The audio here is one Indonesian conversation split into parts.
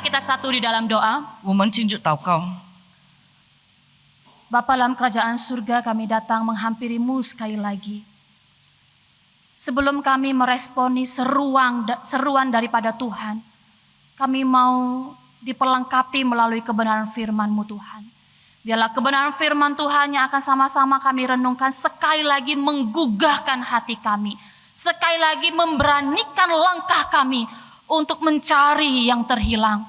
kita satu di dalam doa. 我们进入祷告。 Bapa dalam kerajaan surga, kami datang menghampirimu sekali lagi. Sebelum kami meresponi seruan daripada Tuhan, kami mau diperlengkapi melalui kebenaran firman-Mu Tuhan. Biarlah kebenaran firman Tuhan yang akan sama-sama kami renungkan sekali lagi menggugahkan hati kami. Sekali lagi memberanikan langkah kami untuk mencari yang terhilang.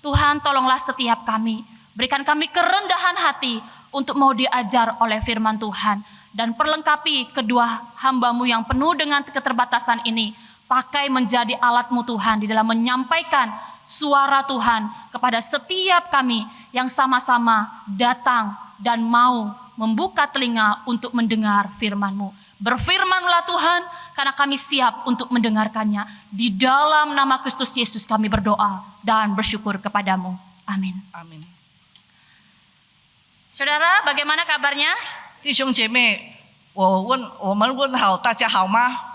Tuhan, tolonglah setiap kami. Berikan kami kerendahan hati untuk mau diajar oleh firman Tuhan. Dan perlengkapi kedua hamba-Mu yang penuh dengan keterbatasan ini. Pakai menjadi alat-Mu Tuhan di dalam menyampaikan suara Tuhan kepada setiap kami yang sama-sama datang dan mau membuka telinga untuk mendengar firman-Mu. Berfirmanlah Tuhan, karena kami siap untuk mendengarkannya. Di dalam nama Kristus Yesus kami berdoa dan bersyukur kepadamu. Amin. Amin。 Saudara, bagaimana kabarnya? 弟兄姐妹，我们问好，大家好吗？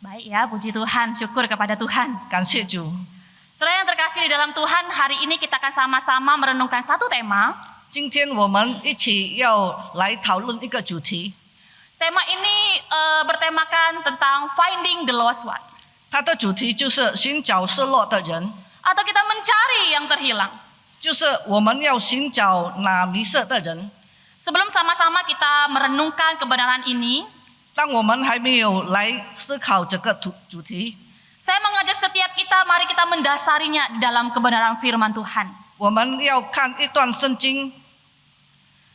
Baik ya, puji Tuhan, syukur kepada Tuhan. 感谢主。 Saudara yang terkasih di dalam Tuhan, hari ini kita akan sama-sama merenungkan satu tema. 今天我们一起要来讨论一个主题， Tema ini bertemakan tentang finding the lost one. 它的主题就是寻找失落的人， Atau kita mencari yang terhilang. 就是我们要寻找那迷失的人。 Sebelum sama-sama kita merenungkan kebenaran ini, 当我们还没有来思考这个主题， saya mengajak setiap kita, mari kita mendasarinya di dalam kebenaran firman Tuhan. 我们要看一段圣经。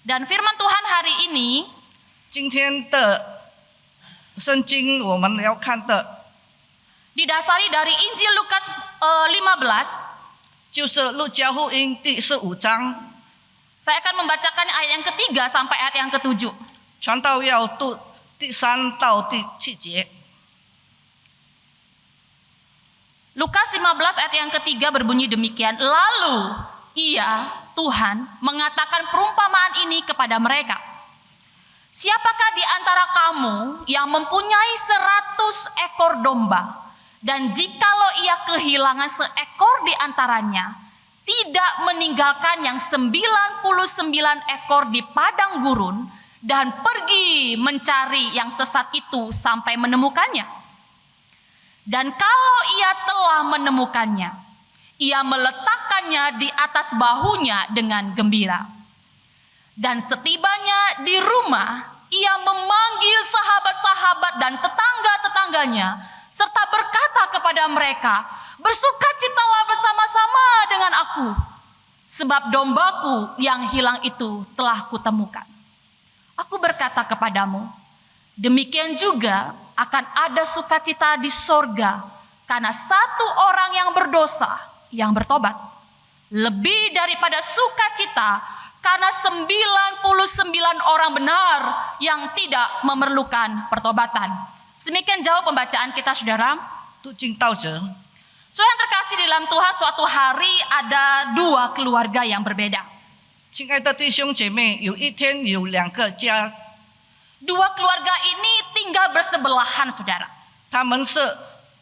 Dan firman Tuhan hari ini 今天的圣经我们要看的 didasari dari Injil Lukas 15. 就是路加福音第15章， Saya akan membacakan ayat yang ketiga sampai ayat yang ketujuh. 传道要读第3到第7节。 Lukas 15 ayat yang ketiga berbunyi demikian. Lalu ia, Tuhan, mengatakan perumpamaan ini kepada mereka. Siapakah di antara kamu yang mempunyai 100 ekor domba, dan jikalau ia kehilangan seekor di antaranya, tidak meninggalkan yang 99 ekor di padang gurun, dan pergi mencari yang sesat itu sampai menemukannya? Dan kalau ia telah menemukannya, ia meletakkannya di atas bahunya dengan gembira. Dan setibanya di rumah, ia memanggil sahabat-sahabat dan tetangga-tetangganya, serta berkata kepada mereka, bersukacitalah bersama-sama dengan aku, sebab dombaku yang hilang itu telah kutemukan. Aku berkata kepadamu, demikian juga akan ada sukacita di sorga karena satu orang yang berdosa yang bertobat, lebih daripada sukacita karena 99 orang benar yang tidak memerlukan pertobatan. Demikian jauh pembacaan kita, saudara. 读经到这， Saudara yang terkasih di dalam Tuhan, suatu hari ada dua keluarga yang berbeda. 亲爱的弟兄姐妹，有一天有2个家， Dua keluarga ini tinggal bersebelahan, saudara. 他们是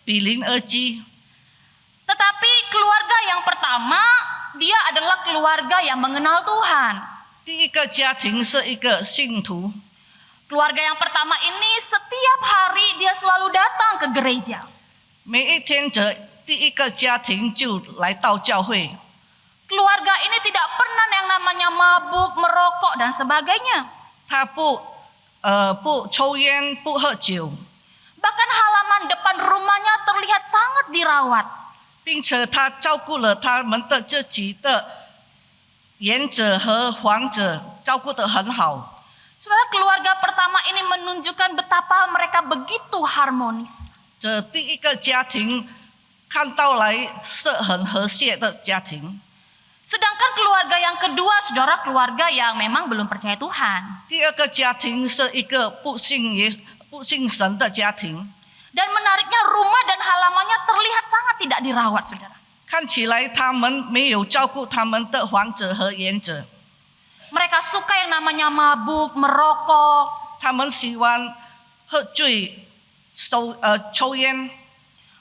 比邻而居。 Tetapi keluarga yang pertama, dia adalah keluarga yang mengenal Tuhan. 第一个家庭是一个信徒， Keluarga yang pertama ini setiap hari dia selalu datang ke gereja. 每一天第一个家庭就来到教会。 Keluarga ini tidak pernah yang namanya mabuk, merokok, dan sebagainya. 他不抽烟，不喝酒， Bahkan halaman depan rumahnya terlihat sangat dirawat. 并且他照顾了他们的自己的园子和房子，照顾得很好。 Saudara, keluarga pertama ini menunjukkan betapa mereka begitu harmonis. 这第一个家庭看到来是很和谐的家庭。 Sedangkan keluarga yang kedua, saudara, keluarga yang memang belum percaya Tuhan. 第二个家庭是一个不信神的家庭， Dan menariknya rumah dan halamannya terlihat sangat tidak dirawat, saudara. 看起来他们没有照顾他们的房子和园子， Mereka suka yang namanya mabuk, merokok. 他们喜欢喝醉、抽烟。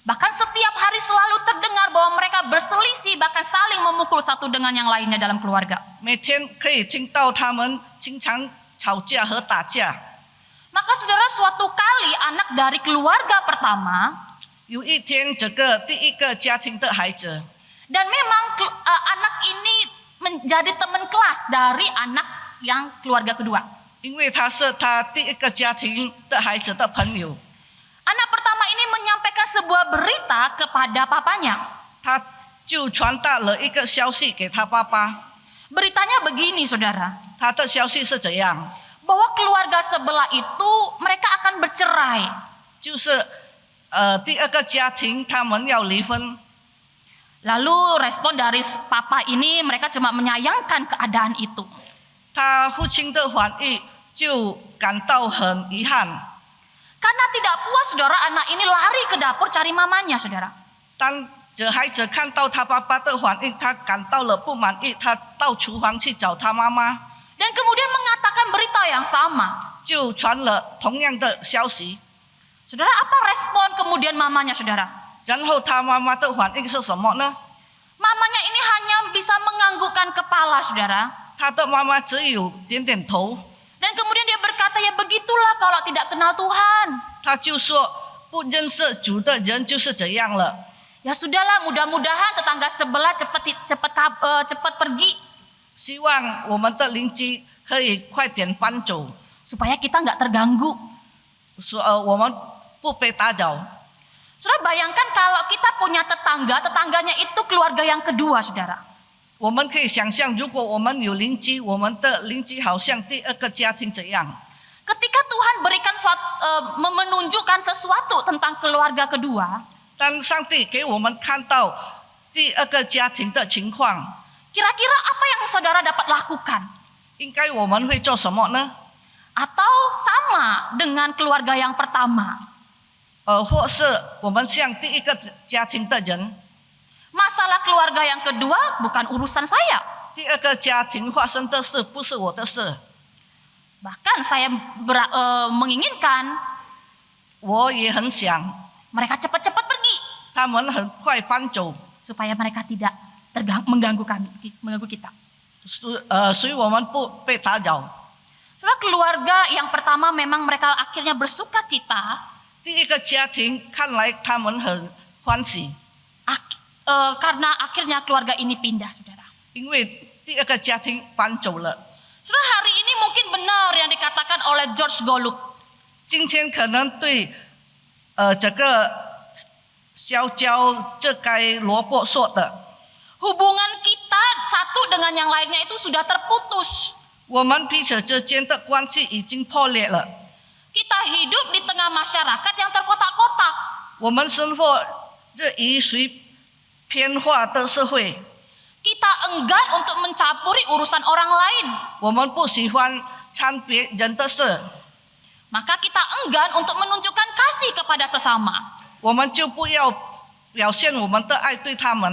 Bahkan setiap hari selalu terdengar bahwa mereka berselisih, bahkan saling memukul satu dengan yang lainnya dalam keluarga. 每天可以听到他们经常吵架和打架。 Maka saudara, suatu kali anak dari keluarga pertama, 有一天，这个第一个家庭的孩子， dan memang anak ini menjadi teman kelas dari anak yang keluarga kedua. 因为他是他第一个家庭的孩子的朋友， Anak pertama ini menyampaikan sebuah berita kepada papanya. 他就传达了一个消息给他爸爸。 Beritanya begini, saudara, 他的消息是怎样？ bahwa keluarga sebelah itu mereka akan bercerai. 就是第二个家庭他们要离婚。 Lalu respon dari papa ini, mereka cuma menyayangkan keadaan itu. 他父亲的反应就感到很遗憾。 Karena tidak puas, saudara, anak ini lari ke dapur cari mamanya, saudara. 当这孩子看到他爸爸的反应，他感到了不满意，他到厨房去找他妈妈， Dan kemudian mengatakan berita yang sama. 就传了同样的消息。 Saudara, apa respon kemudian mamanya, saudara? 然后他妈妈的反应是什么呢？ Mamanya ini hanya bisa menganggukkan kepala, saudara. 他的妈妈只有点点头， Dan kemudian dia berkata, ya begitulah kalau tidak kenal Tuhan. 他就说不认识主的人就是这样了。 Ya sudahlah, mudah-mudahan tetangga sebelah cepat pergi 希望我们的邻居可以快点搬走， supaya kita nggak terganggu. 说我们不被打扰。 Saudara, bayangkan kalau kita punya tetangga, tetangganya itu keluarga yang kedua, saudara. 我们可以想象，如果我们有邻居，我们的邻居好像第二个家庭这样。 Ketika Tuhan berikan menunjukkan sesuatu tentang keluarga kedua, 当上帝给我们看到第二个家庭的情况， kira-kira apa yang saudara dapat lakukan? 应该我们会做什么呢？ Atau sama dengan keluarga yang pertama? 或是我们像第一个家庭的人， Masalah keluarga yang kedua bukan urusan saya. 第二个家庭发生的事不是我的事， Bahkan saya menginginkan 我也很想 mereka cepat-cepat pergi 他们很快搬走， supaya mereka tidak mengganggu kita. 所以我们不被打扰。 Saudara, keluarga yang pertama memang mereka akhirnya bersuka cita 第一个家庭看来他们很欢喜， karena akhirnya keluarga ini pindah, saudara. 因为第二个家庭搬走了。 Saudara, hari ini mungkin benar yang dikatakan oleh George Golub. 今天可能对这个香蕉这该萝卜说的， Hubungan kita satu dengan yang lainnya itu sudah terputus. 我们彼此之间的关系已经破裂了。 Kita hidup di tengah masyarakat yang terkotak-kotak. 我们生活这一随偏化的社会， Kita enggan untuk mencampuri urusan orang lain. 我们不喜欢掺别人的事， Maka kita enggan untuk menunjukkan kasih kepada sesama. 我们就不要表现我们的爱对他们。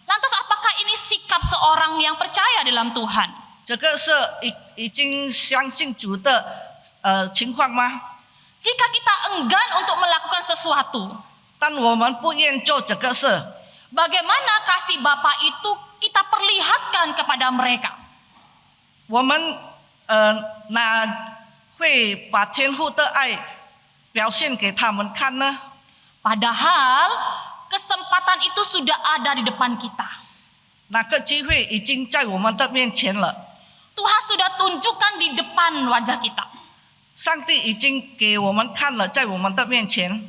Lantas apakah ini sikap seorang yang percaya dalam Tuhan? 这个是已经相信主的情况吗？ Jika kita enggan untuk melakukan sesuatu, 但我们不愿做这个事， bagaimana kasih Bapa itu kita perlihatkan kepada mereka? 我们哪会把天父的爱表现给他们看呢？ Padahal kesempatan itu sudah ada di depan kita. 那个机会已经在我们的面前了， Tuhan sudah tunjukkan di depan wajah kita. 上帝已经给我们看了，在我们的面前，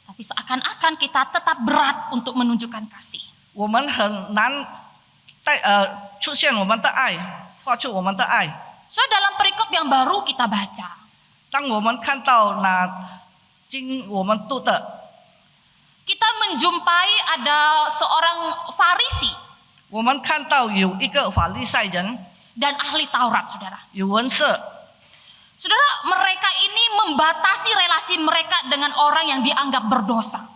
Tapi seakan-akan kita tetap berat untuk menunjukkan kasih. 我们很难出现我们的爱，画出我们的爱。 So dalam perikop yang baru kita baca, 当我们看到那经我们读的， kita menjumpai ada seorang Farisi 我们看到有一个法利赛人， dan ahli Taurat, saudara. 有文士， Saudara, mereka ini membatasi relasi mereka dengan orang yang dianggap berdosa.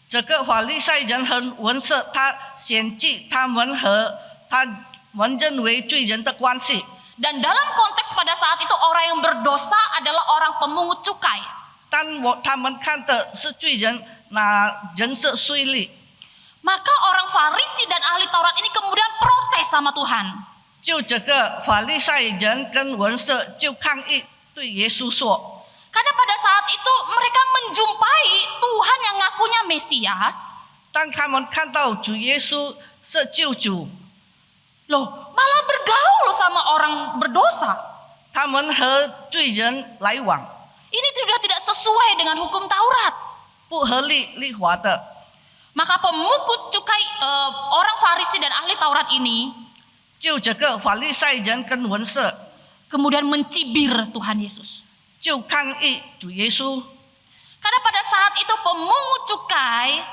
这个法利赛人和文士，他显记他们和他们认为罪人的关系。 Dan dalam konteks pada saat itu orang yang berdosa adalah orang pemungut cukai. 他们看的是罪人，那人设税吏， Maka orang Farisi dan ahli Taurat ini kemudian protes sama Tuhan. 就这个法利赛人跟文士就抗议，对耶稣说。 Karena pada saat itu mereka menjumpai Tuhan yang ngakunya Mesias. 当他们看到主耶稣是救主， Loh, malah bergaul sama orang berdosa. 他们和罪人来往， Ini sudah tidak sesuai dengan hukum Taurat. 不合律法的。 Maka pemungut cukai orang Farisi dan ahli Taurat ini 就这个法利赛人跟文士 kemudian mencibir Tuhan Yesus. 就抗议主耶稣。 Karena pada saat itu pemungut cukai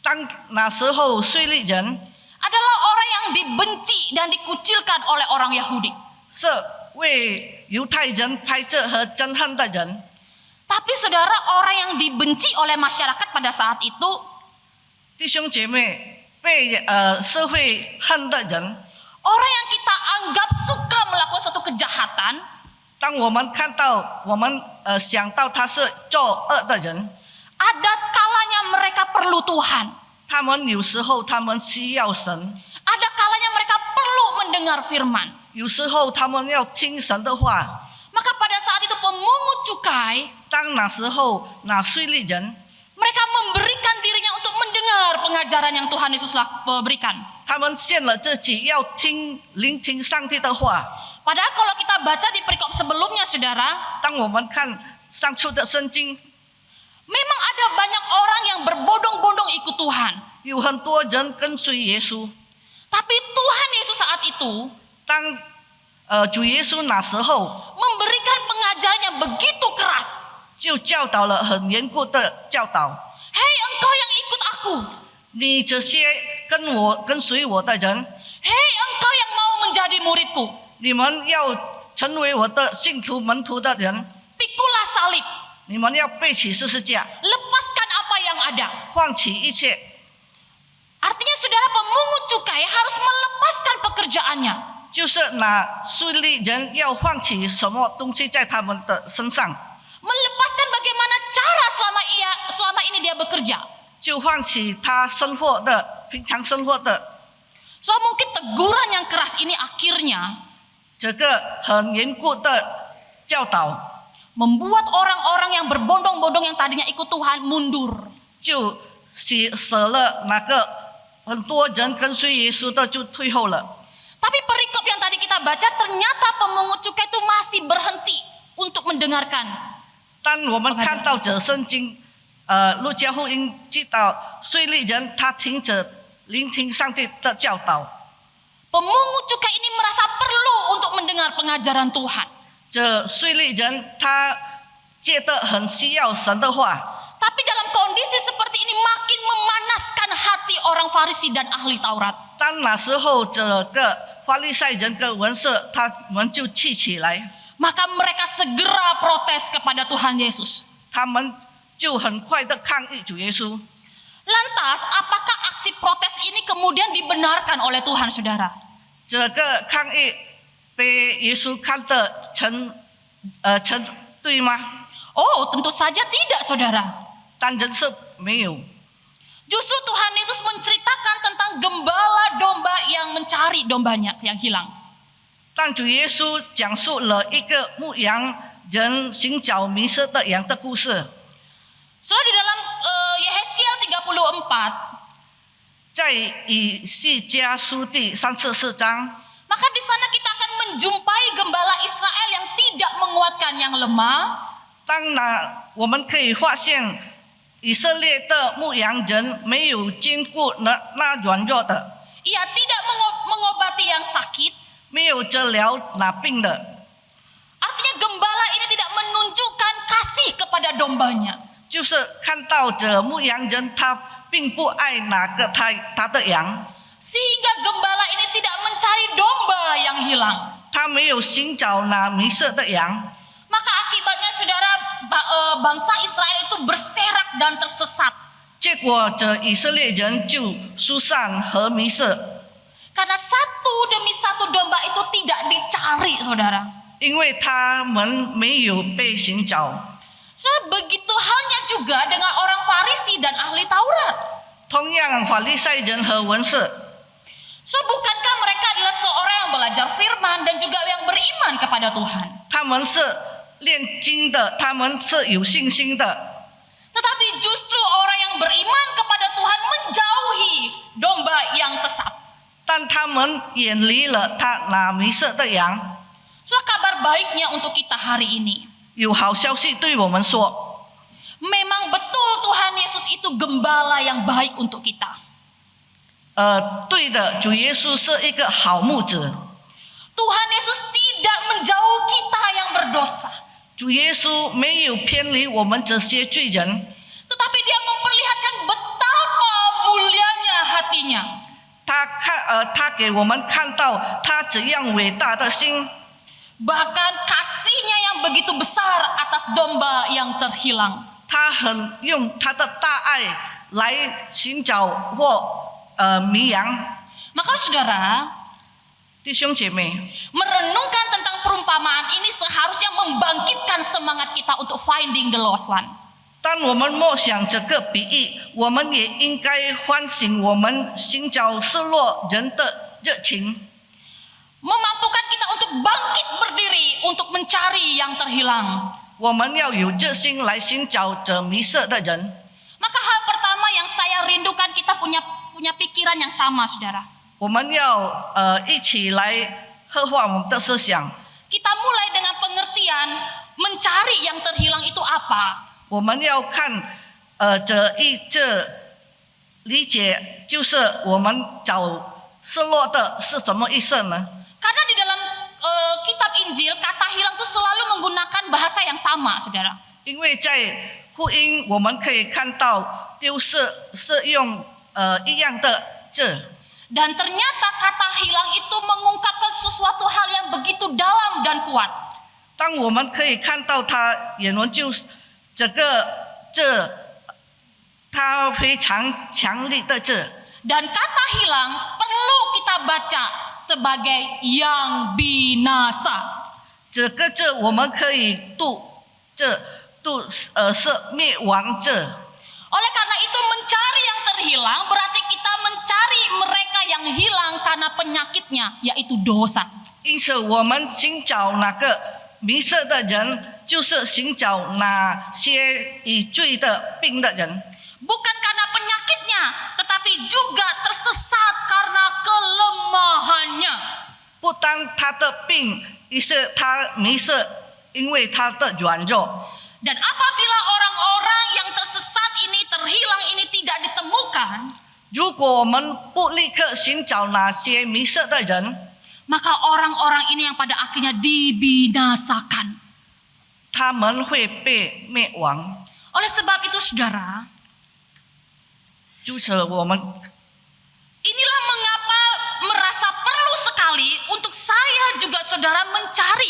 当那时候税吏人 adalah orang yang dibenci dan dikucilkan oleh orang Yahudi. 是为犹太人拍摄和憎恨的人， Tapi saudara, orang yang dibenci oleh masyarakat pada saat itu 弟兄姐妹被社会恨的人。 orang yang kita anggap suka melakukan suatu kejahatan, 当我们看到我们想到他是作恶的人， ada kalanya mereka perlu Tuhan. 他们有时候他们需要神， Ada kalanya mereka perlu mendengar firman. 有时候他们要听神的话。 Maka pada saat itu pemungut cukai 当那时候那税吏人， mereka memberikan dirinya untuk mendengar pengajaran yang Tuhan Yesus berikan. 他们献了自己要聆听上帝的话。 Padahal kalau kita baca di perikop sebelumnya saudara, 当我们看上述的圣经， memang ada banyak orang yang berbondong-bondong ikut Tuhan. 有很多人跟随耶稣。 Tapi Tuhan Yesus saat itu 当主耶稣那时候 memberikan pengajaran yang begitu keras. 就教导了很严酷的教导。 Hei engkau yang ikut aku. 你这些跟随我的人， Hei engkau yang mau menjadi muridku. 你们要成为我的信徒门徒的人， Pikulah salib. 你们要背起十字架， Lepaskan apa yang ada. 放弃一切。 Artinya saudara, pemungut cukai harus melepaskan pekerjaannya. 就是那税吏人要放弃什么东西在他们的身上， Melepaskan bagaimana cara selama ini dia bekerja. 就放弃他生活的平常生活的 So mungkin teguran yang keras ini akhirnya 这个很严酷的教导， membuat orang-orang yang berbondong-bondong yang tadinya ikut Tuhan mundur. 就舍了那个很多人跟随耶稣的就退后了。 Tapi perikop yang tadi kita baca ternyata pemungut cukai itu masih berhenti untuk mendengarkan. 当我们看到这圣经，路加福音记到税吏人他停止聆听上帝的教导， Pemungut cukai ini merasa perlu untuk mendengar pengajaran Tuhan. 这税吏人他觉得很需要神的话。 Tapi dalam kondisi seperti ini makin memanaskan hati orang Farisi dan ahli Taurat. 当那时候，这个法利赛人跟文士他们就气起来， Maka mereka segera protes kepada Tuhan Yesus. 他们就很快的抗议主耶稣。 Lantas, apakah aksi protes ini kemudian dibenarkan oleh Tuhan, saudara? 这个抗议被耶稣看得成对吗？ Oh, tentu saja tidak, saudara. 但人是没有。 Justru Tuhan Yesus menceritakan tentang gembala domba yang mencari dombanya yang hilang. 但主耶稣讲述了一个牧羊人寻找迷失的羊的故事。 Saudara, di dalam Yehezkiel 34, 在以西家书第34章， maka di sana kita akan menjumpai gembala Israel yang tidak menguatkan yang lemah. 当然我们可以发现以色列的牧羊人没有兼顾那软弱的， Ia tidak mengobati yang sakit. 没有治疗那病的。 Artinya gembala ini tidak menunjukkan kasih kepada dombanya. 就是看到这牧羊人他并不爱哪个他的羊， Sehingga gembala ini tidak mencari domba yang hilang. 他没有寻找那迷失的羊。 Maka akibatnya saudara, bangsa Israel itu berserak dan tersesat. 结果这以色列人就疏散和迷失， Karena satu demi satu domba itu tidak dicari, saudara. 因为他们没有被寻找。Saudara, begitu halnya juga dengan orang Farisi dan ahli Taurat. 同样，法利赛人和文士， Bukankah mereka adalah seorang yang belajar firman dan juga yang beriman kepada Tuhan? 他们是念经的，他们是有信心的。 Tetapi justru orang yang beriman kepada Tuhan menjauhi domba yang sesat. 但他们远离了他那迷失的羊。 Kabar baiknya untuk kita hari ini. 有好消息对我们说， Memang betul Tuhan Yesus itu gembala yang baik untuk kita. 对的，主耶稣是一个好牧者， Tuhan Yesus tidak menjauh kita yang berdosa. 主耶稣没有偏离我们这些罪人， Tetapi dia memperlihatkan betapa mulianya hatinya. 他给我们看到他怎样伟大的心， Bahkan kasihnya yang begitu besar atas domba yang terhilang. 他很用他的大爱来寻找迷羊。 Maka saudara, 弟兄姐妹， merenungkan tentang perumpamaan ini seharusnya membangkitkan semangat kita untuk finding the lost one. 当我们默想这个比喻，我们也应该唤醒我们寻找失落人的热情。 Memampukan kita untuk bangkit berdiri untuk mencari yang terhilang. 我们要有热心来寻找这迷失的人。 Maka hal pertama yang saya rindukan kita punya pikiran yang sama, saudara. 我们要一起来刻画我们的思想。 Kita mulai dengan pengertian mencari yang terhilang itu apa. 我们要看这理解，就是我们找失落的是什么意思呢？ Karena di dalam kitab Injil kata hilang itu selalu menggunakan bahasa yang sama, saudara. 因为在福音我们可以看到丢失是用一样的字。 Dan ternyata kata hilang itu mengungkapkan sesuatu hal yang begitu dalam dan kuat. 当我们可以看到它原文就是这个字，它非常强烈的字。 Dan kata hilang perlu kita baca sebagai yang binasa. 这个字我们可以是灭亡字。 Oleh karena itu mencari yang terhilang berarti kita mencari mereka yang hilang karena penyakitnya, yaitu dosa. 因此，我们寻找那个迷失的人，就是寻找那些有罪的病的人。 Bukan karena penyakitnya, tetapi juga tersesat karena kelemahannya. 不单他的病，于是他迷失，因为他的软弱。 Dan apabila orang-orang yang tersesat ini, terhilang ini tidak ditemukan, 如果我们不立刻寻找那些迷失的人， maka orang-orang ini yang pada akhirnya dibinasakan. 他们会被灭亡。 Oleh sebab itu, saudara, 就是我们 inilah mengapa merasa perlu sekali untuk saya juga saudara mencari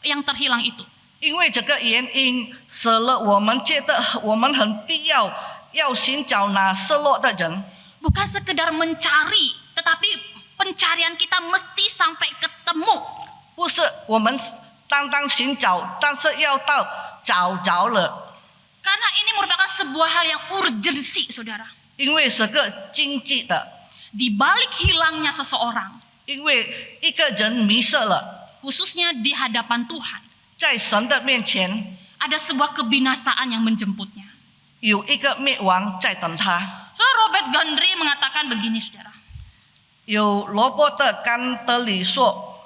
yang terhilang itu. 因为这个原因，使了我们觉得我们很必要寻找那失落的人。 Bukan sekedar mencari, tetapi pencarian kita mesti sampai ketemu. 不是我们单单寻找，但是要到找着了， Karena ini merupakan sebuah hal yang urgensi, saudara. 因为是个经济的， Di balik hilangnya seseorang, 因为一个人迷失了， khususnya di hadapan Tuhan, 在神的面前 ada sebuah kebinasaan yang menjemputnya. 有一个灭亡在等他。 Robert Gundry mengatakan begini, saudara. 有罗伯特·甘德里说，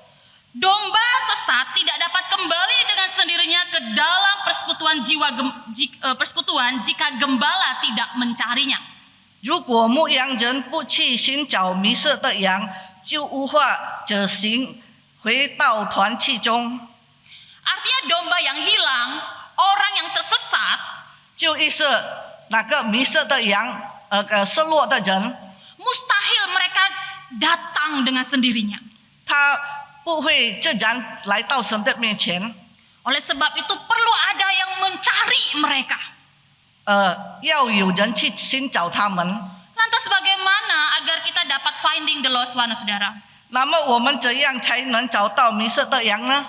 Domba sesat tidak dapat kembali dengan sendirinya ke dalam persekutuan jika gembala tidak mencarinya. 如果牧羊人不去寻找迷失的羊，就无法者行回到团契中。 Artinya domba yang hilang, orang yang tersesat, 就意思那个迷失的羊，失落的人， mustahil mereka datang dengan sendirinya. 他不会自然来到神的面前。 Oleh sebab itu perlu ada yang mencari mereka. 要有人去寻找他们。 Lantas bagaimana agar kita dapat finding the lost one, saudara? 那么我们怎样才能找到迷失的羊呢？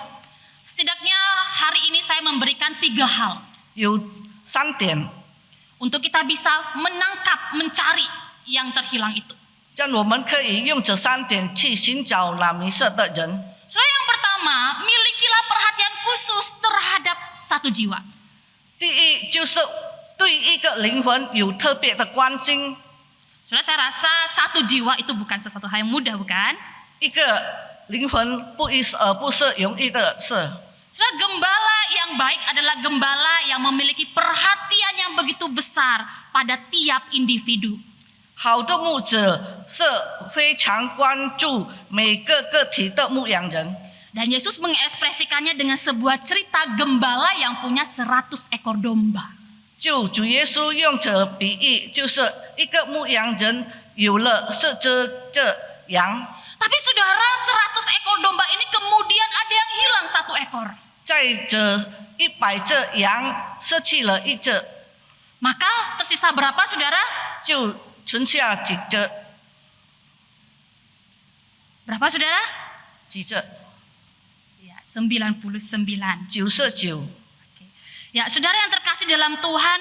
Setidaknya hari ini saya memberikan 3 hal. 有3点， untuk kita bisa menangkap, mencari yang terhilang itu. 这样我们可以用这3点去寻找那迷失的人。 Saudara, yang pertama, milikilah perhatian khusus terhadap satu jiwa. 第一就是对一个灵魂有特别的关心， Saudara, saya rasa satu jiwa itu bukan sesuatu hal yang mudah, bukan? 一个灵魂不是容易的事。 Saudara, gembala yang baik adalah gembala yang memiliki perhatian yang begitu besar pada tiap individu. 好的牧者是非常关注每个个体的牧羊人。 Dan Yesus mengekspresikannya dengan sebuah cerita gembala yang punya 100 ekor domba. 就主耶稣用这比喻，就是一个牧羊人有了4只羊， Tapi saudara, 100 ekor domba ini kemudian ada yang hilang 1 ekor. 在这100只羊失去了1只， Maka tersisa berapa, saudara? 就存下几只？ Berapa, saudara? 几只Ya, 99. ？99。 Ya, saudara yang terkasih dalam Tuhan,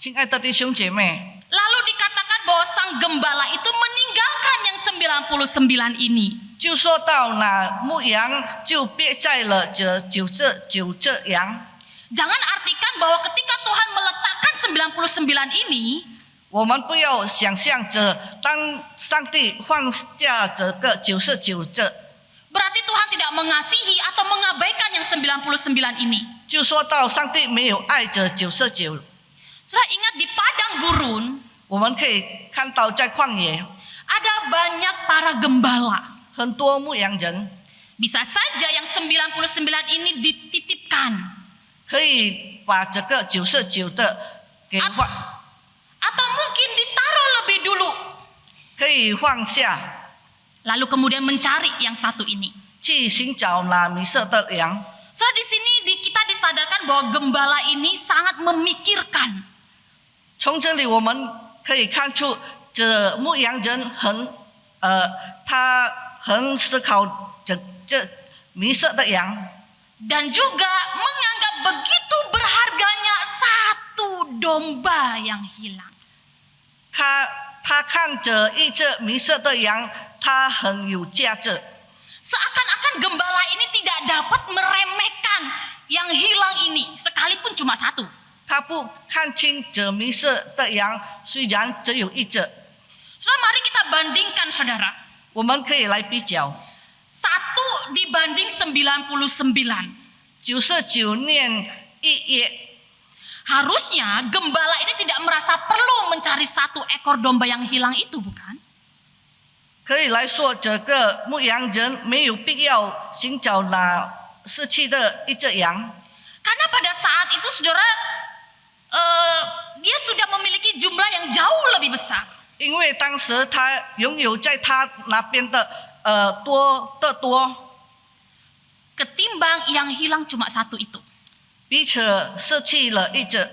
亲爱的弟兄姐妹， lalu dikatakan bahwa sang gembala itu meninggalkan yang 99 ini. 就说到那牧羊就别在了这9只羊。 Jangan artikan bahwa ketika Tuhan meletakkan 99 ini, 我们不要想象着，当上帝放下这个99只， berarti Tuhan tidak mengasihi atau mengabaikan yang 99 ini. 就说到上帝没有爱这99。 Saudara, ingat di padang gurun 我们可以看到在旷野， ada banyak para gembala. 很多牧羊人 Bisa saja yang 99 ini dititipkan 可以把这个99的给放， atau mungkin ditaruh lebih dulu, 可以放下， lalu kemudian mencari yang satu ini. 去寻找那迷失的羊。 Soalnya di sini kita disadarkan bahwa gembala ini sangat memikirkan. 从这里我们可以看出，这牧羊人他很思考这迷失的羊， Dan juga menganggap begitu berharganya satu domba yang hilang. 他看着一只迷失的羊，它很有价值。 Seakan-akan gembala ini tidak dapat meremehkan yang hilang ini, sekalipun cuma satu. 他不看清这迷失的羊，虽然只有1只。 Saudara, mari kita bandingkan, saudara. 我们可以来比较， 1 dibanding 99. 99念1页， Harusnya gembala ini tidak merasa perlu mencari 1 ekor domba yang hilang itu, bukan? 可以来说，这个牧羊人没有必要寻找那失去的1只羊， Karena pada saat itu, saudara, dia sudah memiliki jumlah yang jauh lebih besar. 因为当时他拥有在他那边的多， Ketimbang yang hilang cuma 1 itu. 彼此失去了1只。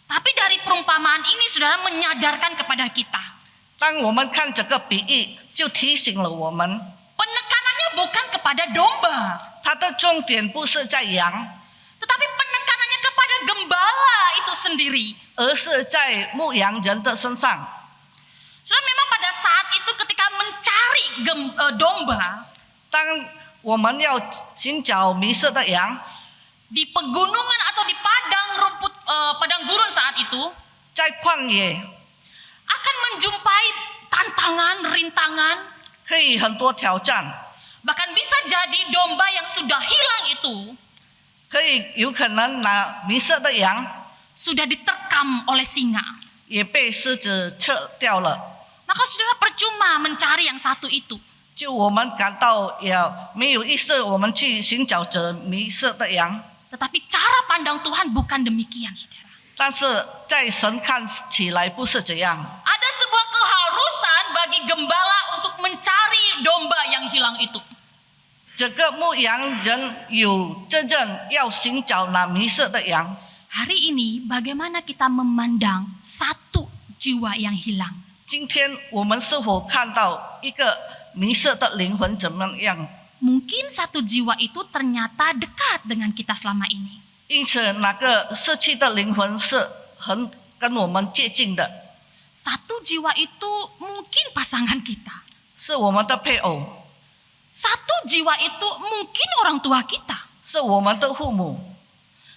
Tapi dari perumpamaan ini, saudara, menyadarkan kepada kita. 当我们看这个比喻，就提醒了我们， Penekanannya bukan kepada domba, 它的重点不是在羊， tetapi penekanannya kepada gembala itu sendiri. 而是在牧羊人的身上。 Saudara, memang pada saat itu ketika mencari domba 当我们要寻找迷失的羊， di pegunungan atau di padang gurun saat itu, 在旷野 akan menjumpai tantangan, rintangan, 可以很多挑战， bahkan bisa jadi domba yang sudah hilang itu 可以有可能那迷失的羊 sudah diterkam oleh singa. 也被狮子吃掉了。 Maka saudara percuma mencari yang satu itu. 就我们感到也没有意思，我们去寻找这迷失的羊， Tetapi cara pandang Tuhan bukan demikian, saudara. 但是在神看起来不是这样。 Ada sebuah keharusan bagi gembala untuk mencari domba yang hilang itu. 这个牧羊人有真正要寻找那迷失的羊。 Hari ini bagaimana kita memandang 1 jiwa yang hilang? 今天我们是否看到一个迷失的灵魂怎么样？ Mungkin 1 jiwa itu ternyata dekat dengan kita selama ini. 因此那个失去的灵魂是很跟我们接近的， Satu jiwa itu mungkin pasangan kita. 是我们的配偶， Satu jiwa itu mungkin orang tua kita. 是我们的父母，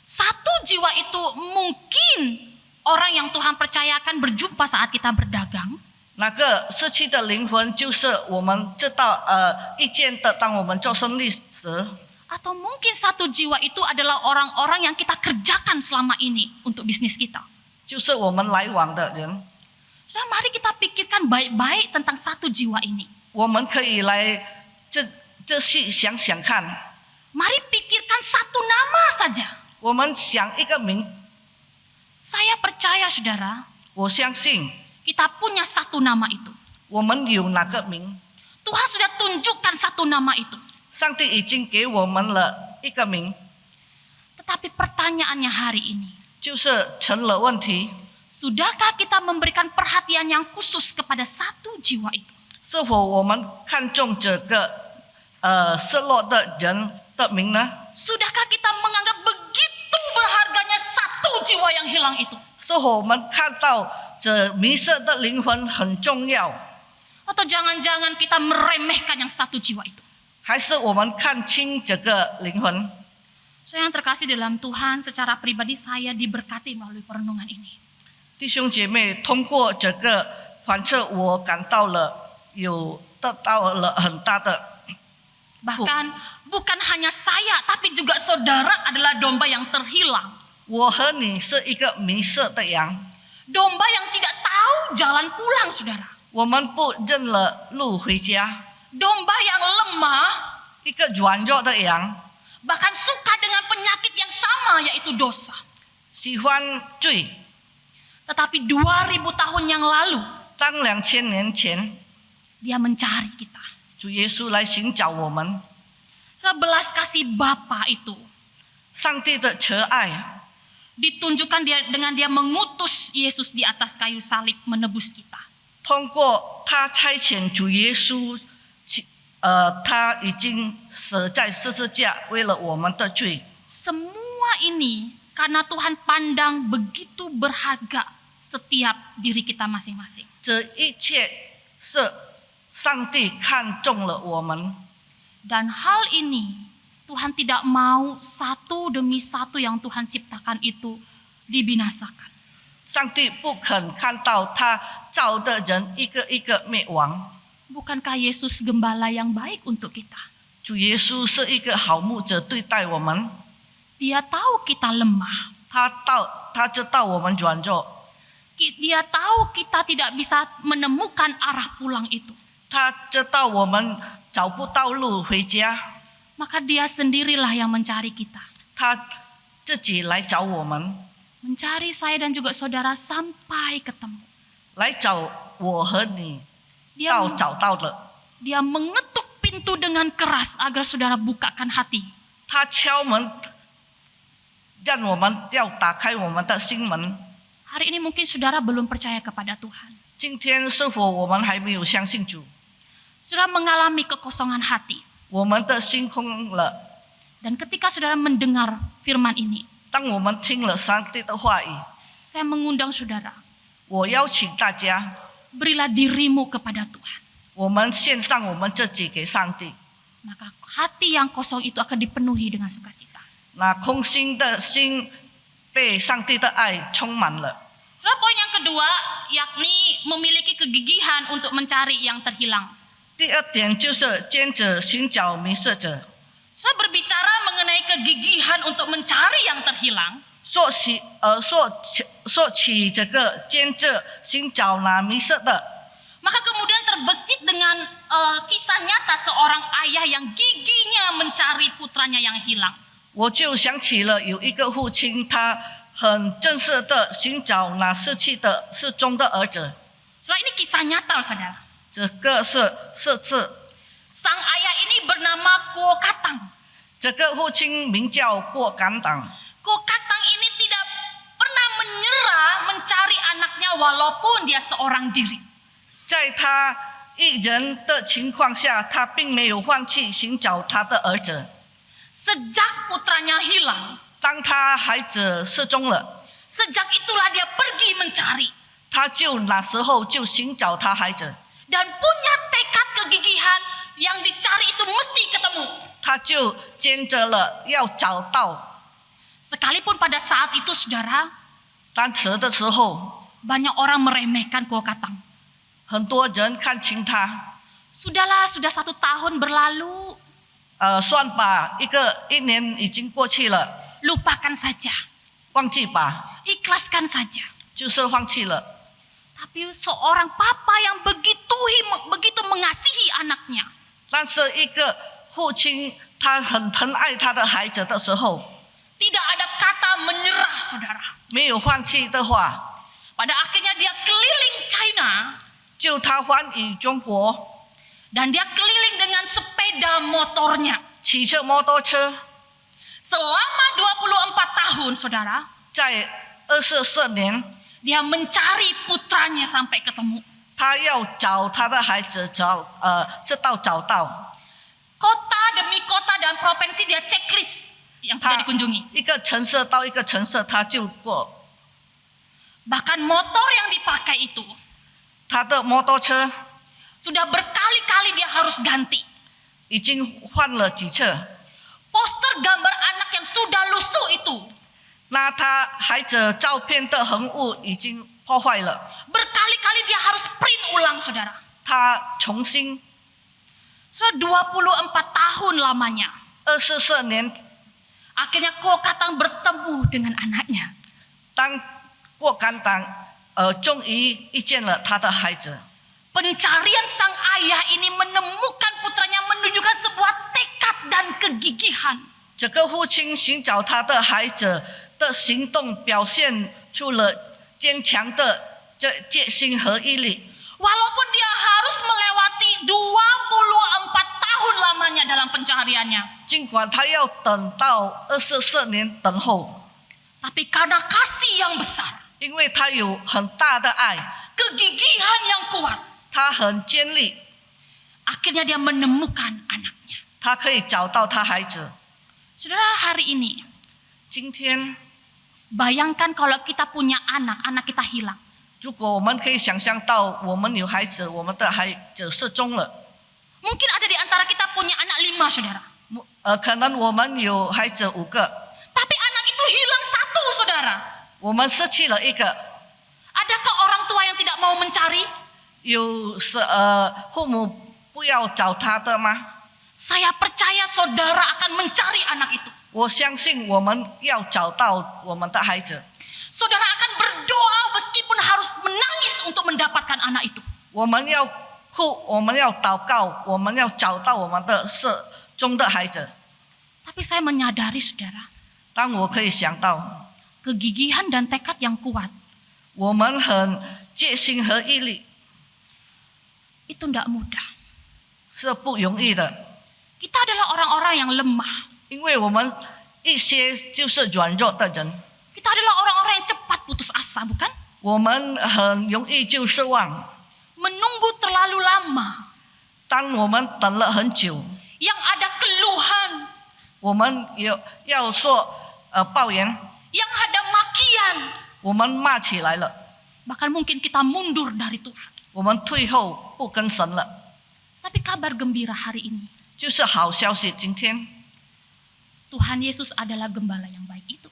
Satu jiwa itu mungkin orang yang Tuhan percayakan berjumpa saat kita berdagang. 那个失去的灵魂就是我们知道遇见的，当我们做生意时， Atau mungkin satu jiwa itu adalah orang-orang yang kita kerjakan selama ini untuk bisnis kita. 就是我们来往的人。 Saudara, mari kita pikirkan baik-baik tentang satu jiwa ini. 我们可以来仔细想想看， Mari pikirkan satu nama saja. 我们想一个名， Saya percaya saudara, 我相信 kita punya satu nama itu. 我们有哪个名， Tuhan sudah tunjukkan satu nama itu. 上帝已经给我们了一个名， Tetapi pertanyaannya hari ini, 就是成了问题， sudahkah kita memberikan perhatian yang khusus kepada satu jiwa itu? 是否我们看重这个失落的人的名呢？ Sudahkah kita menganggap begitu berharganya satu jiwa yang hilang itu? 是否我们看到这迷失的灵魂很重要， Atau jangan-jangan kita meremehkan yang satu jiwa itu? 还是我们看清这个灵魂？ Saya yang terkasih dalam Tuhan, secara pribadi saya diberkati melalui perenungan ini. 弟兄姐妹，通过这个反测，我感到了有得到了很大的。 Bahkan bukan hanya saya, tapi juga saudara adalah domba yang terhilang. 我和你是一个迷失的羊， Domba yang tidak tahu jalan pulang, saudara. 我们不认了路回家， Domba yang lemah, 一个软弱的羊， bahkan suka dengan penyakit yang sama, yaitu dosa. 喜欢罪。 Tetapi 2000 tahun yang lalu, 当2000年前， dia mencari kita. 主耶稣来寻找我们， Saudara, belas kasih Bapa itu 上帝的慈爱 ditunjukkan dengan dia mengutus Yesus di atas kayu salib menebus kita. 通过他差遣主耶稣，他已经死在十字架，为了我们的罪。 Semua ini karena Tuhan pandang begitu berharga setiap diri kita masing-masing. 这一切是上帝看中了我们， Dan hal ini Tuhan tidak mau satu demi satu yang Tuhan ciptakan itu dibinasakan. 上帝不肯看到他造的人一个一个灭亡。 Bukankah Yesus gembala yang baik untuk kita? 主耶稣是一个好牧者，对待我们， Dia tahu kita lemah. 他知道我们软弱， Dia tahu kita tidak bisa menemukan arah pulang itu. 他知道我们找不到路回家， Maka dia sendirilah yang mencari kita. 他自己来找我们， Mencari saya dan juga saudara sampai ketemu. 来找我和你， Dia, 到找到了。 dia mengetuk pintu dengan keras agar saudara bukakan hati. 他敲门，让我们要打开我们的心门。 Hari ini mungkin saudara belum percaya kepada Tuhan. 今天是否我们还没有相信主？ Saudara mengalami kekosongan hati. 我们的心空了。 Dan ketika saudara mendengar firman ini, 当我们听了上帝的话语， saya mengundang saudara, 我邀请大家， berilah dirimu kepada Tuhan. 我们献上我们自己给上帝。 Maka hati yang kosong itu akan dipenuhi dengan sukacita. 那空心的心被上帝的爱充满了。 Saudara, poin yang kedua, yakni memiliki kegigihan untuk mencari yang terhilang. 第二点就是坚持寻找迷失者。 Saudara, berbicara mengenai kegigihan untuk mencari yang terhilang, 说起这个坚持寻找那迷失的， maka kemudian terbesit dengan kisah nyata seorang ayah yang giginya mencari putranya yang hilang. 我就想起了有一个父亲，他很正式的寻找那失踪的儿子。 Saudara, ini kisah nyata, saudara. 这个是事实。 Sang ayah ini bernama Kuo Katang. 这个父亲名叫郭感党。 Kuo Katang ini tidak pernah menyerah mencari anaknya walaupun dia seorang diri. 在他一人的情况下，他并没有放弃寻找他的儿子。 Sejak putranya hilang, 当他孩子失踪了， Sejak itulah dia pergi mencari 他就那时候就寻找他孩子， dan punya tekad kegigihan yang dicari itu mesti ketemu. 他就坚着了要找到。 Sekalipun pada saat itu saudara, 当迟的时候， banyak orang meremehkan Ko Katang. 很多人看轻他， Sudahlah, sudah 1 tahun berlalu, 算吧，一年已经过去了， lupakan saja, 忘记吧， ikhlaskan saja. 就是放弃了。 Tapi seorang papa yang begitu mengasihi anaknya, 但是一个父亲，他很疼爱他的孩子的时候， tidak ada kata menyerah saudara. 没有放弃的话， Pada akhirnya dia keliling China 就他环宇中国， dan dia keliling dengan sepeda motornya. 骑车摩托车， Selama 24 tahun saudara, 在24年， dia mencari putranya sampai ketemu. 他要找他的孩子，直到找到。 Kota demi kota dan provinsi dia checklist yang sudah 他 dikunjungi. 一个城市到一个城市，他就过。 Bahkan motor yang dipakai itu 他的摩托车 sudah berkali-kali dia harus ganti. 已经换了几次， Poster gambar anak yang sudah lusuh itu 那他孩子照片的横物已经破坏了， berkali-kali dia harus print ulang saudara. 他重新 Sudah 24 tahun lamanya. 24年， Akhirnya Ko Katang bertemu dengan anaknya. 当过甘党，终于遇见了他的孩子。 Pencarian sang ayah ini menemukan putranya, menunjukkan sebuah tekad dan kegigihan. 这个父亲寻找他的孩子的行动，表现出了坚强的决心和毅力。 Walaupun dia harus melewati 24 tahun lamanya dalam pencariannya. 尽管他要等到24年等候， Tapi karena kasih yang besar, 因为他有很大的爱， kegigihan yang kuat, 他很坚毅， akhirnya dia menemukan anaknya. 他可以找到他孩子。 Saudara, hari ini 今天， bayangkan kalau kita punya anak, anak kita hilang. 如果我们可以想象到我们有孩子，我们的孩子失踪了， Mungkin ada di antara kita punya anak 5 saudara. 可能我们有孩子5个， Tapi anak itu hilang 1 saudara. 我们失去了一个。 Adakah orang tua yang tidak mau mencari? 有父母不要找他的吗？ Saya percaya saudara akan mencari anak itu. 我相信我们要找到我们的孩子， Saudara akan berdoa meskipun harus menangis untuk mendapatkan anak itu. 我们要哭，我们要祷告，我们要找到我们的失踪的孩子。 Tapi saya menyadari saudara, 当我可以想到， kegigihan dan tekad yang kuat 我们很决心和毅力 itu tidak mudah. 是不容易的， Kita adalah orang-orang yang lemah. 因为我们一些就是软弱的人， Kita adalah orang-orang yang cepat putus asa, bukan? 我们很容易就失望。 Menunggu terlalu lama. 当我们等了很久， Yang ada keluhan, 我们要说抱怨， yang ada makian. 我们骂起来了， Bahkan mungkin kita mundur dari Tuhan. 我们退后不跟神了。 Tapi kabar gembira hari ini, 就是好消息，今天 Tuhan Yesus adalah gembala yang baik itu.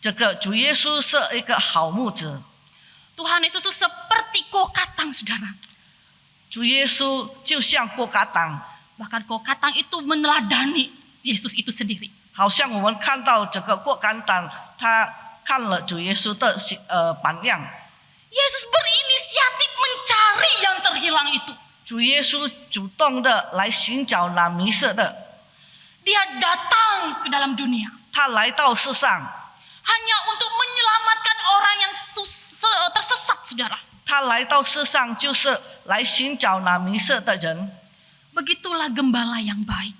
这个主耶稣是一个好牧者， Tuhan Yesus itu seperti Ko Katang saudara. 主耶稣就像过嘎党， Bahkan Ko Katang itu meneladani Yesus itu sendiri. 好像我们看到这个过嘎党，他看了主耶稣的榜样， Yesus berinisiatif mencari yang terhilang itu. 主耶稣主动的来寻找那迷失的， Dia datang ke dalam dunia 他来到世上， hanya untuk menyelamatkan orang yang tersesat saudara. 他来到世上就是来寻找那迷失的人， Begitulah gembala yang baik.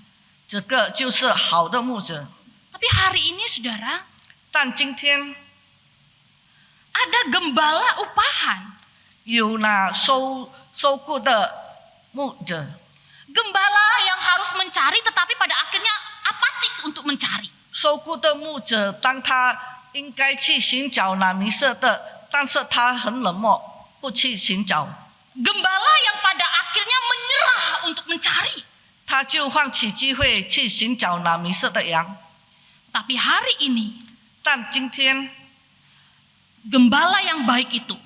这个就是好的牧者。 Tapi hari ini saudara, 但今天 ada gembala upahan. 有那收雇的牧者， Gembala yang harus mencari tetapi pada akhirnya apatis untuk mencari. 受雇的牧者，当他应该去寻找那迷失的，但是他很冷漠，不去寻找， Gembala yang pada akhirnya menyerah untuk mencari. 他就放弃机会去寻找那迷失的羊。 Tapi hari ini, 但今天 gembala yang baik itu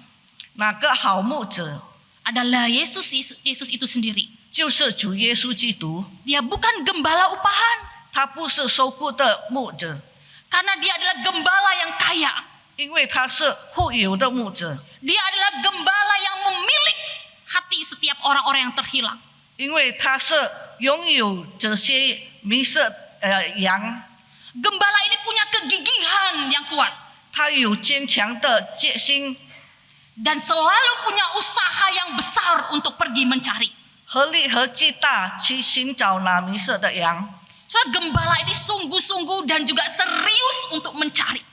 那个好牧者 adalah Yesus itu sendiri. 就是主耶稣基督， Dia bukan gembala upahan, 他不是受雇的牧者， karena dia adalah gembala yang kaya. 因为他是富有的牧者， Dia adalah gembala yang memiliki hati setiap orang-orang yang terhilang. 因为他是拥有这些迷失羊， Gembala ini punya kegigihan yang kuat 他有坚强的决心 dan selalu punya usaha yang besar untuk pergi mencari. 合力和巨大去寻找那迷失的羊。 Saudara, gembala ini sungguh-sungguh dan juga serius untuk mencari.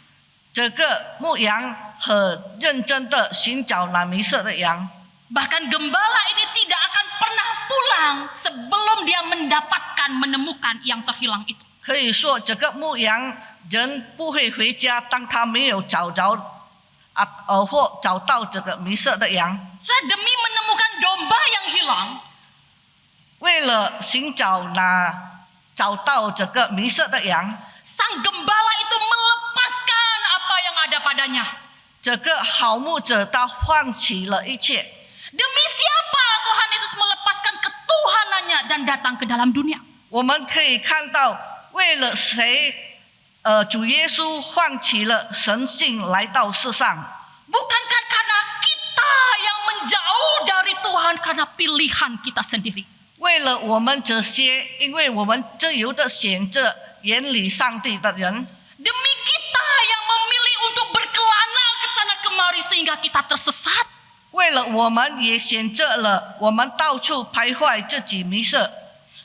这个牧羊很认真的寻找那迷失的羊， Bahkan gembala ini tidak akan pernah pulang sebelum dia menemukan yang terhilang itu. 可以说这个牧羊人不会回家，当他没有找着或找到这个迷失的羊。 Saudara, demi menemukan domba yang hilang, 为了寻找找到这个迷失的羊， sang gembala itu melepaskan apa yang ada padanya. 这个好牧者他放弃了一切。 Demi siapa Tuhan Yesus melepaskan ketuhanannya dan datang ke dalam dunia? 我们可以看到，为了谁，主耶稣放弃了神性来到世上。 Bukankah karena kita yang menjauh dari Tuhan karena pilihan kita sendiri? 为了我们这些，因为我们自由的选择远离上帝的人， Demi kita yang memilih untuk berkelana ke sana kemari sehingga kita tersesat. 为了我们也选择了我们到处徘徊自己迷失，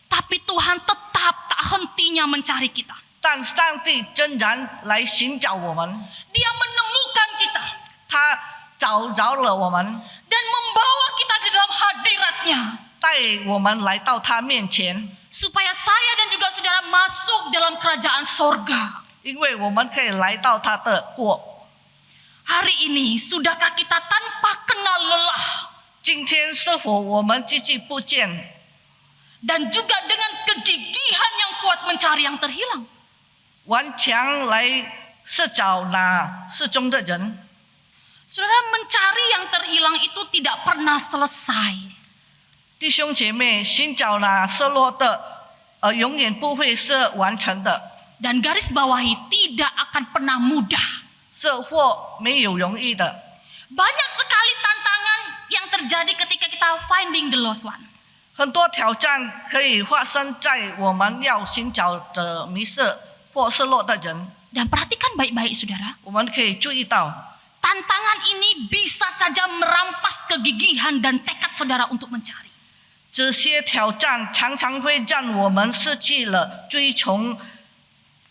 Tapi Tuhan tetap tak hentinya mencari kita. 但上帝仍然来寻找我们， Dia menemukan kita 他找着了我们， dan membawa kita di dalam hadiratnya. 带我们来到他面前， Supaya saya dan juga saudara masuk dalam kerajaan sorga. 因为我们可以来到他的国。 Hari ini sudahkah kita tanpa kenal lelah 今天是否我们积极不见， dan juga dengan kegigihan yang kuat mencari yang terhilang? 顽强来是找那失踪的人？ Saudara, mencari yang terhilang itu tidak pernah selesai. 弟兄姐妹，寻找那失落的，永远不会是完成的， Dan garis bawahi tidak akan pernah mudah. 是或没有容易的。 Banyak sekali tantangan yang terjadi ketika kita finding the lost one. 很多挑战可以发生在我们要寻找的迷失或失落的人。 Dan perhatikan baik-baik saudara. 我们可以注意到， Tantangan ini bisa saja merampas kegigihan dan tekad saudara untuk mencari. 这些挑战常常会让我们失去了追求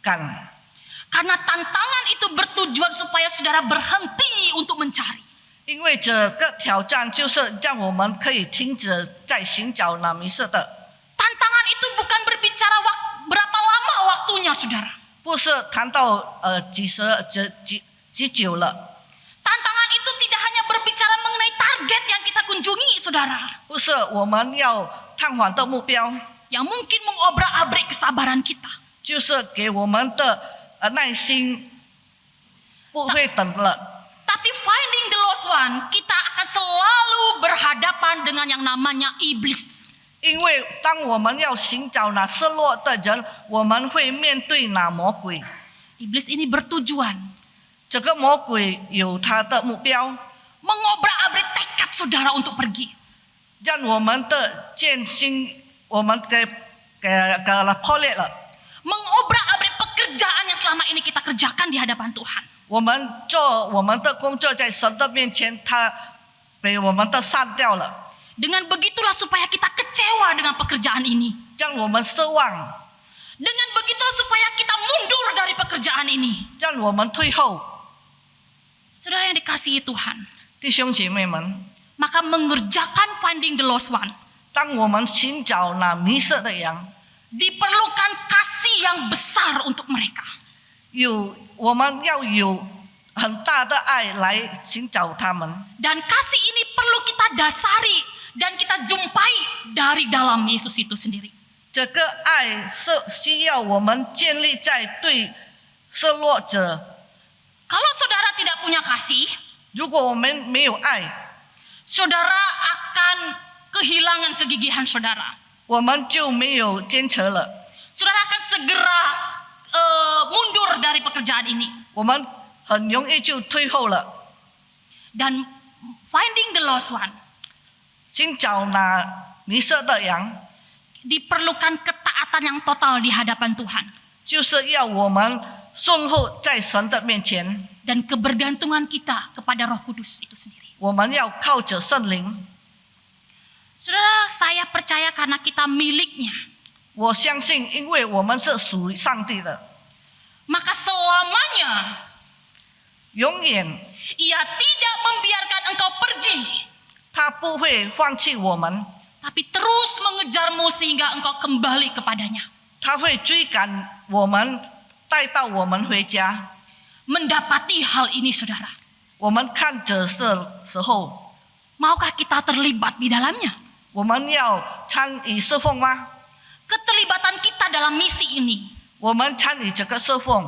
感， Karena tantangan itu bertujuan supaya saudara berhenti untuk mencari. 因为这个挑战就是让我们可以停止在寻找那迷失的， Tantangan itu bukan berbicara berapa lama waktunya saudara. 不是谈到几久了。 Tantangan itu tidak hanya berbicara mengenai target yang kita kunjungi saudara. 不是我们要探访的目标， Yang mungkin mengobrak-abrik kesabaran kita. 就是给我们的耐心不会等了。 Tapi finding the lost one, kita akan selalu berhadapan dengan yang namanya iblis. 因为当我们要寻找那失落的人，我们会面对那魔鬼。 Iblis ini bertujuan 这个魔鬼有他的目标， mengobrak-abrik tekad saudara untuk pergi. 让我们的艰辛，我们给破裂了。 Mengobrak-abrik pekerjaan yang selama ini kita kerjakan di hadapan Tuhan. 我们做我们的工作在神的面前，他被我们的删掉了， Dengan begitulah supaya kita kecewa dengan pekerjaan ini. 让我们失望， Dengan begitulah supaya kita mundur dari pekerjaan ini. 让我们退后。 Saudara yang dikasihi Tuhan, 弟兄姐妹们， maka mengerjakan finding the lost one 当我们寻找那迷失的羊， diperlukan kasih yang besar untuk mereka. 我们要有很大的爱来寻找他们。 Dan kasih ini perlu kita dasari dan kita jumpai dari dalam Yesus itu sendiri. 这个爱是需要我们建立在对失落者。 Kalau saudara tidak punya kasih, 如果我们没有爱， saudara akan kehilangan kegigihan saudara. 我们就没有坚持了， Saudara akan segera mundur dari pekerjaan ini. 我们很容易就退后了。 Dan finding the lost one, 寻找那迷失的羊， diperlukan ketaatan yang total di hadapan Tuhan. 就是要我们顺服在神的面前， Dan kebergantungan kita kepada Roh Kudus itu sendiri. 我们要靠着圣灵。 Saudara, saya percaya karena kita miliknya, 我相信，因为我们是属于上帝的， maka selamanya 永远 Ia tidak membiarkan engkau pergi, 他不会放弃我们， tapi terus mengejarmu sehingga engkau kembali kepadanya. 他会追赶我们，带到我们回家。 Mendapati hal ini saudara, 我们看着的时候， maukah kita terlibat di dalamnya? 我们要参与侍奉吗？ Keterlibatan kita dalam misi ini. 我们参与这个侍奉，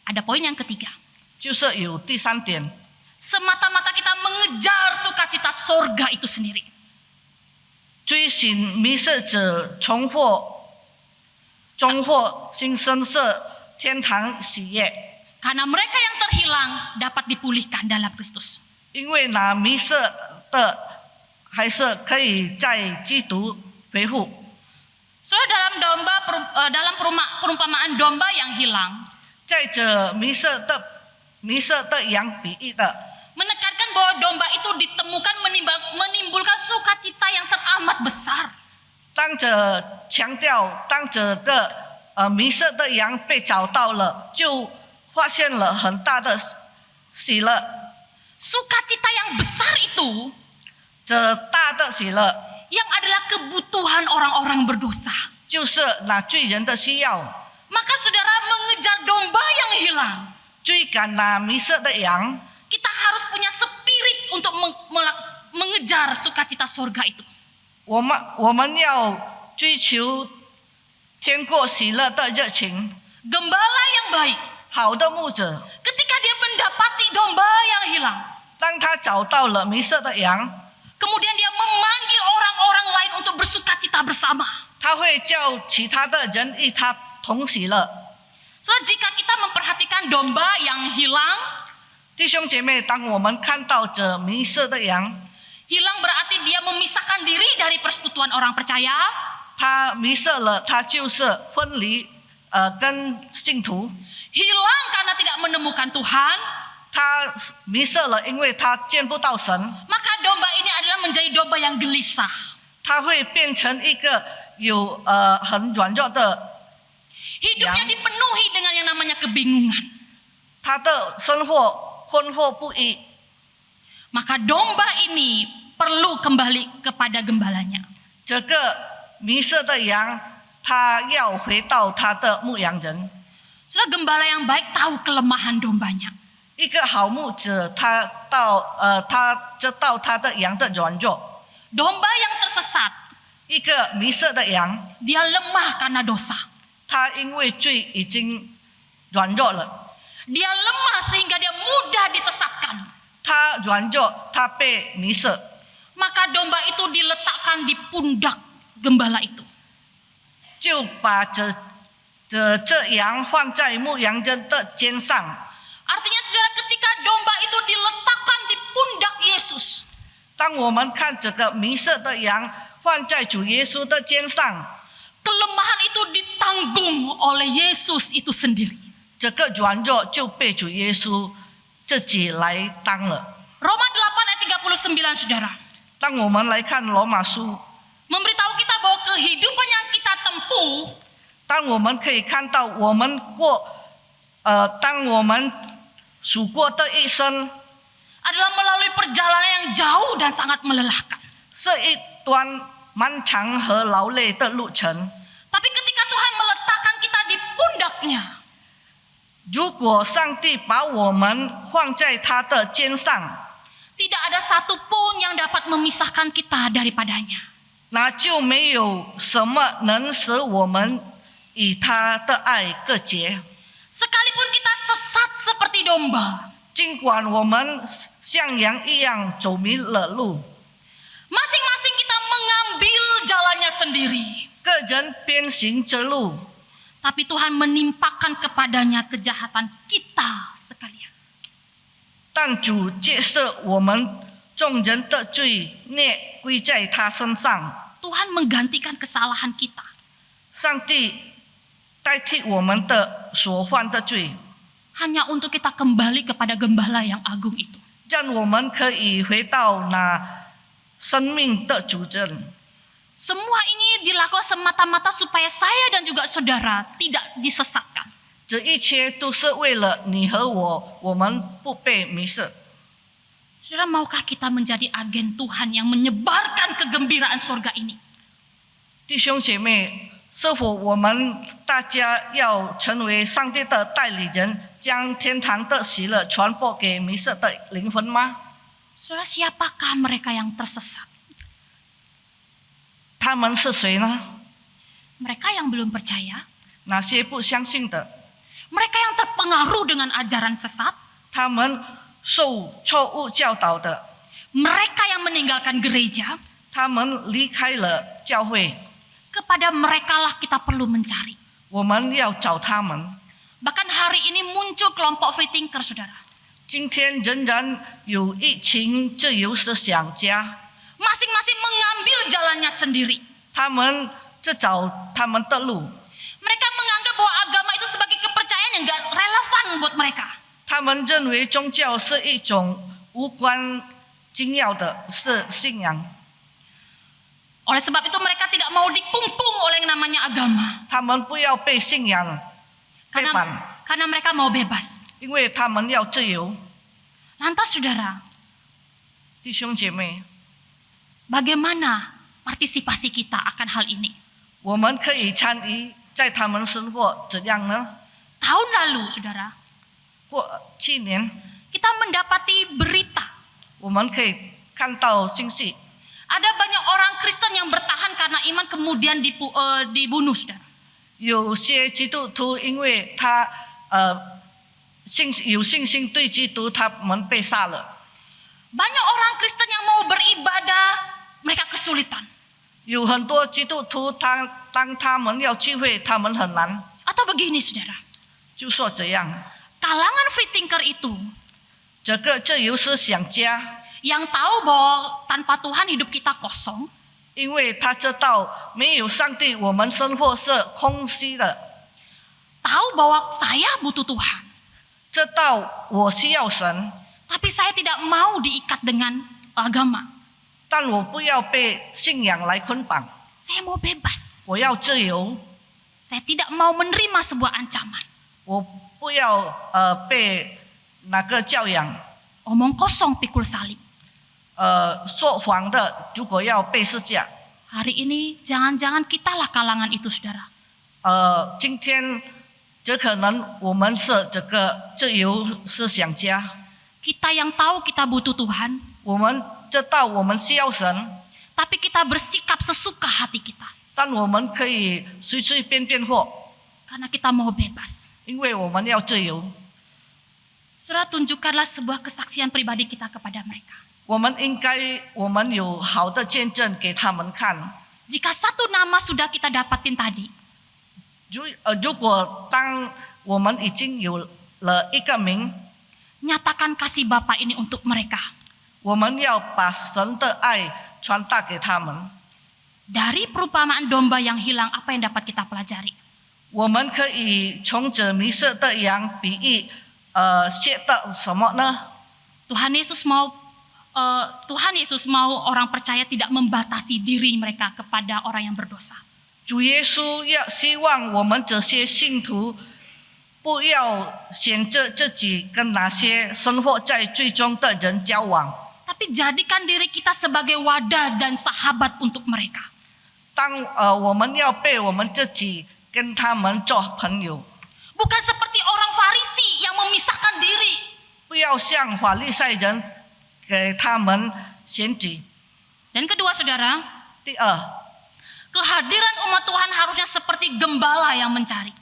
Ada poin yang ketiga. 就是有第三点， Semata-mata kita mengejar sukacita sorga itu sendiri. 追寻迷失者重获新生色天堂喜悦。 Karena mereka yang terhilang dapat dipulihkan dalam Kristus. 因为那迷失的还是可以在基督恢复。 Saudara, dalam perumpamaan domba yang hilang, 在这迷失的羊比喻的， menekankan bahwa domba itu ditemukan menimbulkan sukacita yang teramat besar. 当着强调，当这个迷失的羊被找到了，就发现了很大的喜乐。 Sukacita yang besar itu 这大的喜乐， yang adalah kebutuhan orang-orang berdosa. 就是那罪人的需要， Maka saudara mengejar domba yang hilang, 追赶那迷失的羊。 kita harus punya spirit untuk mengejar sukacita sorga itu. 我们要追求天国喜乐的热情。 Gembala yang baik, 好的牧者， ketika dia mendapati domba yang hilang, 当他找到了迷失的羊， kemudian dia memanggil orang-orang lain untuk bersukacita bersama. 他会叫其他的人与他同喜乐。 Saudara, jika kita memperhatikan domba yang hilang, 弟兄姐妹，当我们看到这迷失的羊， hilang berarti dia memisahkan diri dari persekutuan orang percaya. 他迷失了，他就是分离，跟信徒。 Hilang karena tidak menemukan Tuhan. 他迷失了，因为他见不到神， Maka domba ini adalah menjadi domba yang gelisah. 他会变成一个有很软弱的， Hidupnya dipenuhi dengan yang namanya kebingungan. 他的生活困惑不已。 Maka domba ini perlu kembali kepada gembalanya. 这个迷失的羊，他要回到他的牧羊人。 Saudara, gembala yang baik tahu kelemahan dombanya. 一个好牧者，他知道他的羊的软弱。 Domba yang tersesat, 一个迷失的羊， dia lemah karena dosa. 他因为罪已经软弱了， Dia lemah sehingga dia mudah disesatkan. 他软弱，他被迷失， Maka domba itu diletakkan di pundak gembala itu. 就把这羊放在牧羊人的肩上。 Artinya saudara, ketika domba itu diletakkan di pundak Yesus, 当我们看这个迷失的羊放在主耶稣的肩上， kelemahan itu ditanggung oleh Yesus itu sendiri. 这个软弱就被主耶稣自己来当了。 Roma 8 ayat 39 saudara, 当我们来看罗马书， memberitahu kita bahwa kehidupan yang kita tempuh 当我们可以看到当我们数过的一生， adalah melalui perjalanan yang jauh dan sangat melelahkan. 是一段漫长和劳累的路程。 Tapi ketika Tuhan meletakkan kita di pundaknya, 如果上帝把我们放在他的肩上， tidak ada satupun yang dapat memisahkan kita daripadanya. 那就没有什么能使我们与他的爱隔绝。 Sekalipun kita sesat seperti domba, 尽管我们像羊一样走迷了路， masing-masing kita mengambil jalannya sendiri. 个人偏行这路， Tapi Tuhan menimpakan kepadanya kejahatan kita sekalian. 但主接受我们众人的罪孽归在他身上。 Tuhan menggantikan kesalahan kita. 上帝代替我们的所犯的罪， Hanya untuk kita kembali kepada gembala yang agung itu. 让我们可以回到那生命的主人。 Semua ini dilakukan semata-mata supaya saya dan juga saudara tidak disesatkan. 这一切都是为了你和我，我们不被迷失。 Saudara, maukah kita menjadi agen Tuhan yang menyebarkan kegembiraan surga ini? 弟兄姐妹，是否我们大家要成为上帝的代理人，将天堂的喜乐传播给迷失的灵魂吗？ Saudara, siapakah mereka yang tersesat? 他们是谁呢？ Mereka yang belum percaya, 哪些不相信的？ mereka yang terpengaruh dengan ajaran sesat, 他们受错误教导的， mereka yang meninggalkan gereja. 他们离开了教会， Kepada merekalah kita perlu mencari. 我们要找他们。 Bahkan hari ini muncul kelompok free thinker, saudara. 今天仍然有一群自由思想家， Masing-masing mengambil jalannya sendiri. 他们在找他们的路， Mereka menganggap bahwa agama itu sebagai kepercayaan yang gak relevan buat mereka. 他们认为宗教是一种无关紧要的是信仰， Oleh sebab itu mereka tidak mau dikungkung oleh yang namanya agama. 他们不要被信仰背叛， Karena mereka mau bebas. 因为他们要自由。 Lantas saudara, 弟兄姐妹， bagaimana partisipasi kita akan hal ini? 我们可以参与在他们生活怎样呢？ Tahun lalu, saudara, 或去年， kita mendapati berita. 我们可以看到信息， Ada banyak orang Kristen yang bertahan karena iman kemudian dibunuh, saudara. 有些基督徒因为他有信心对基督，他们被杀了。 Banyak orang Kristen yang mau beribadah, mereka kesulitan. 有很多基督徒，当他们要聚会，他们很难。 Atau begini, saudara. 就说这样， Kalangan free thinker itu 这个自由思想家， yang tahu bahwa tanpa Tuhan hidup kita kosong, 因为他知道没有上帝，我们生活是空虚的， tahu bahwa saya butuh Tuhan, 知道我需要神， tapi saya tidak mau diikat dengan agama. 但我不要被信仰来捆绑， Saya mau bebas. 我要自由， Saya tidak mau menerima sebuah ancaman. 我不要被哪个教养， Omong kosong pikul salib. 说谎的，如果要被施架。 Hari ini jangan-jangan kitalah kalangan itu, saudara. 今天这可能我们是这个自由思想家， Kita yang tahu kita butuh Tuhan, 我们知道我们需要神， tapi kita bersikap sesuka hati kita. 但我们可以随随便便或， Karena kita mau bebas. 因为我们要自由。 Saudara, tunjukkanlah sebuah kesaksian pribadi kita kepada mereka. 我们有好的见证给他们看。 Jika satu nama sudah kita dapatin tadi, 如果当我们已经有了一个名， nyatakan kasih Bapa ini untuk mereka. 我们要把神的爱传达给他们。 Dari perumpamaan domba yang hilang, apa yang dapat kita pelajari? 我们可以从这迷失的羊比喻，学到什么呢？ Tuhan Yesus mau orang percaya tidak membatasi diri mereka kepada orang yang berdosa. 主耶稣希望我们这些信徒不要选择自己跟那些生活在罪中的人交往， Tapi jadikan diri kita sebagai wadah dan sahabat untuk mereka. 我们要被我们自己跟他们做朋友。Bukan seperti orang Farisi yang memisahkan diri. 不要像法利赛人给他们选举。 Dan kedua saudara, 第二， kehadiran umat Tuhan harusnya seperti gembala yang mencari.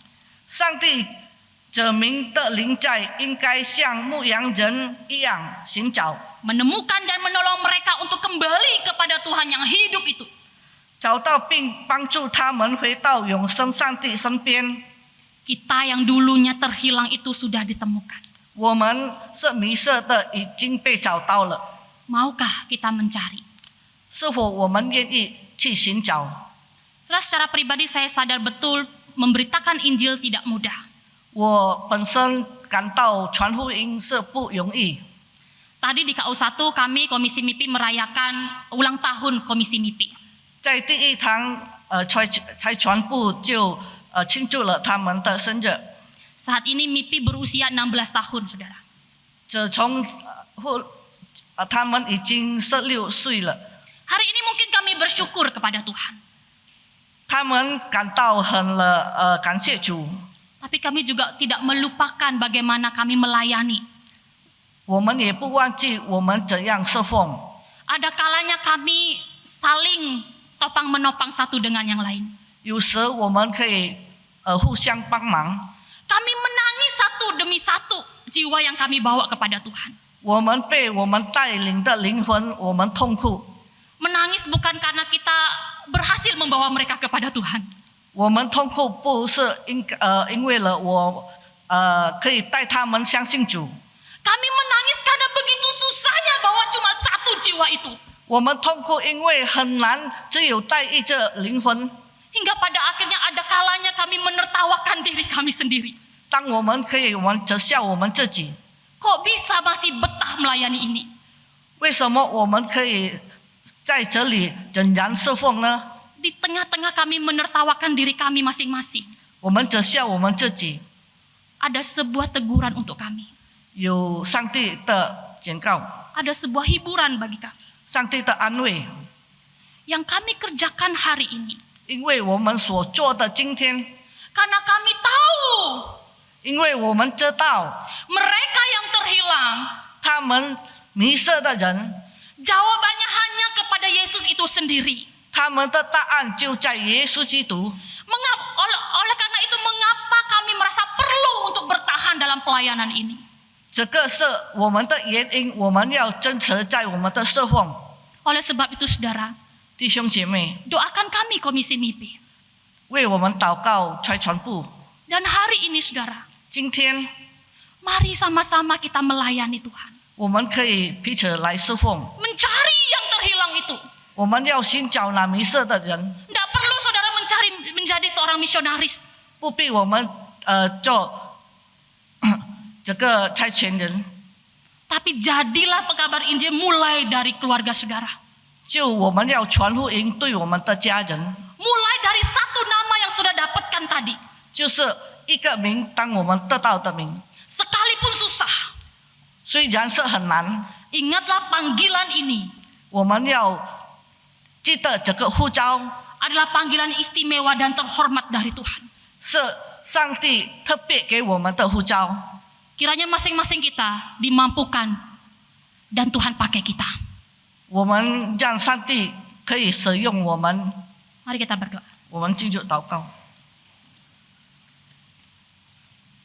上帝者民的灵在应该像牧羊人一样寻找， Menemukan dan menolong mereka untuk kembali kepada Tuhan yang hidup itu. 找到并帮助他们回到永生上帝身边。 Kita yang dulunya terhilang itu sudah ditemukan. 我们是迷失的，已经被找到了。 Maukah kita mencari? 是否我们愿意去寻找？ Saudara, secara pribadi saya sadar betul memberitakan Injil tidak mudah. 我本身感到传福音是不容易。 Tadi di KU1 kami Komisi MIPI merayakan ulang tahun Komisi MIPI. 在第一堂才传部就庆祝了他们的生日。 Saat ini MIPI berusia 16 tahun, saudara. 自从他们已经16岁了， Hari ini mungkin kami bersyukur kepada Tuhan. 他们感到感谢主。 Tapi kami juga tidak melupakan bagaimana kami melayani. 我们也不忘记我们怎样侍奉。 Ada kalanya kami saling topang menopang satu dengan yang lain. 有时我们可以互相帮忙。 Kami menangis satu demi satu jiwa yang kami bawa kepada Tuhan. 我们被我们带领的灵魂，我们痛苦。 Menangis bukan karena kita berhasil membawa mereka kepada Tuhan. 我们痛苦不是因为了我可以带他们相信主。 Kami menangis karena begitu susahnya bawa cuma satu jiwa itu. 我们痛苦因为很难只有带一只灵魂。 Hingga pada akhirnya ada kalanya kami menertawakan diri kami sendiri. 当我们可以，我们责笑我们自己。 Kok bisa masih betah melayani ini? 为什么我们可以在这里仍然侍奉呢？ Di tengah-tengah kami menertawakan diri kami masing-masing. 我们责笑我们自己。 Ada sebuah teguran untuk kami. 有上帝的警告， Ada sebuah hiburan bagi kami. 上帝的安慰， Yang kami kerjakan hari ini. 因为我们所做的今天， Karena kami tahu 因为我们知道 mereka yang terhilang, 他们迷失的人， jawabannya hanya kepada Yesus itu sendiri. 他们的答案就在耶稣基督。 Oleh karena itu mengapa kami merasa perlu untuk bertahan dalam pelayanan ini? 这个是我们的原因，我们要坚持在我们的侍奉。 Oleh sebab itu saudara, 弟兄姐妹， doakan kami Komisi MIPI. 为我们祷告，传传布。 Dan hari ini saudara, 今天 mari sama-sama kita melayani Tuhan. 我们可以彼此来侍奉， Mencari yang terhilang itu. 我们要寻找那迷失的人， Tidak perlu saudara menjadi seorang misionaris. 不必我们做这个差遣人， Tapi jadilah pekabar Injil mulai dari keluarga saudara. 就我们要传福音对我们的家人， Mulai dari satu nama yang sudah dapatkan tadi. 就是一个名，当我们得到的名， Sekalipun susah, 虽然是很难， ingatlah panggilan ini 我们要记得这个呼召 adalah panggilan istimewa dan terhormat dari Tuhan. 是上帝特别给我们的呼召。 Kiranya masing-masing kita dimampukan dan Tuhan pakai kita. 我们让上帝可以使用我们， Mari kita berdoa. 我们进入祷告。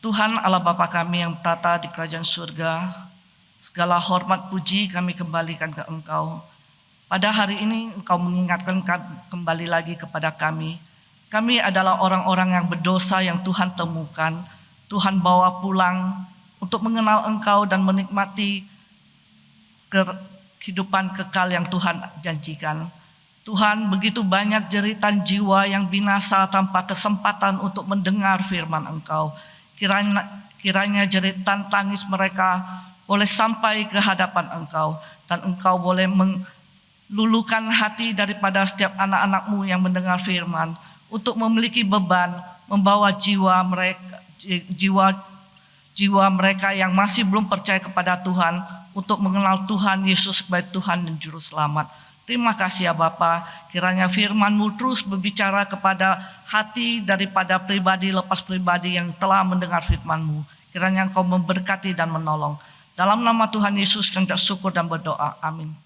Tuhan Allah Bapa kami yang bertata di kerajaan surga, segala hormat puji kami kembalikan ke Engkau. Pada hari ini Engkau mengingatkan kembali lagi kepada kami. Kami adalah orang-orang yang berdosa yang Tuhan temukan, Tuhan bawa pulang untuk mengenal Engkau dan menikmati kehidupan kekal yang Tuhan janjikan. Tuhan, begitu banyak jeritan jiwa yang binasa tanpa kesempatan untuk mendengar firman Engkau. Kiranya jeritan tangis mereka boleh sampai ke hadapan Engkau, dan Engkau boleh meluluhkan hati daripada setiap anak-anak-Mu yang mendengar firman untuk memiliki beban membawa jiwa mereka yang masih belum percaya kepada Tuhan untuk mengenal Tuhan Yesus sebagai Tuhan dan Juru Selamat. Terima kasih ya Bapa, kiranya firman-Mu terus berbicara kepada hati daripada pribadi lepas pribadi yang telah mendengar firman-Mu. Kiranya Engkau memberkati dan menolong. Dalam nama Tuhan Yesus kami bersyukur dan berdoa. Amin.